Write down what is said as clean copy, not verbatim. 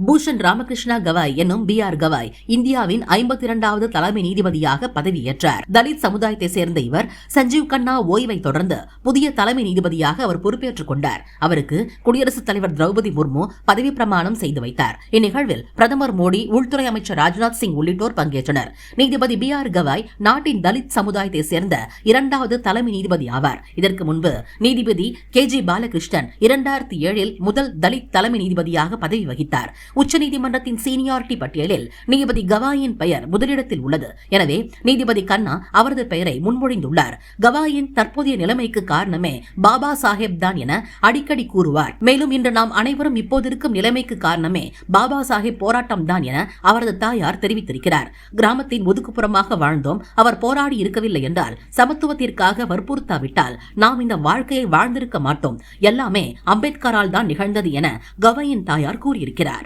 பூஷன் ராமகிருஷ்ணா கவாய் என்னும் B.R. கவாய் இந்தியாவின் 52வது தலைமை நீதிபதியாக பதவியேற்றார். தலித் சமுதாயத்தை சேர்ந்த இவர் சஞ்சீவ் கண்ணா ஓய்வை தொடர்ந்து புதிய தலைமை நீதிபதியாக அவர் பொறுப்பேற்றுக் கொண்டார். அவருக்கு குடியரசுத் தலைவர் திரௌபதி முர்மு பதவி பிரமாணம் செய்து வைத்தார். இந்நிகழ்வில் பிரதமர் மோடி, உள்துறை அமைச்சர் ராஜ்நாத் சிங் உள்ளிட்டோர் பங்கேற்றனர். நீதிபதி B.R. கவாய் நாட்டின் தலித் சமுதாயத்தை சேர்ந்த 2வது தலைமை நீதிபதி ஆவார். இதற்கு முன்பு நீதிபதி K.G. பாலகிருஷ்ணன் 2007இல் முதல் தலித் தலைமை நீதிபதியாக பதவி வகித்தார். உச்சநீதிமன்றத்தின் சீனியாரிட்டி பட்டியலில் நீதிபதி கவாயின் பெயர் முதலிடத்தில் உள்ளது. எனவே நீதிபதி கண்ணா அவரது பெயரை முன்மொழிந்துள்ளார். கவாயின் தற்போதைய நிலைமைக்கு காரணமே பாபா சாஹேப் தான் என அடிக்கடி கூறுவார். மேலும் இன்று நாம் அனைவரும் இப்போதிருக்கும் நிலைமைக்கு காரணமே பாபா சாஹேப் போராட்டம் தான் என அவரது தாயார் தெரிவித்திருக்கிறார். கிராமத்தின் ஒதுக்குப்புறமாக வாழ்ந்தோம். அவர் போராடி இருக்கவில்லை என்றால், சமத்துவத்திற்காக வற்புறுத்தாவிட்டால் நாம் இந்த வாழ்க்கையை வாழ்ந்திருக்க மாட்டோம். எல்லாமே அம்பேத்கரால் தான் நிகழ்ந்தது என கவாயின் தாயார் கூறியிருக்கிறார்.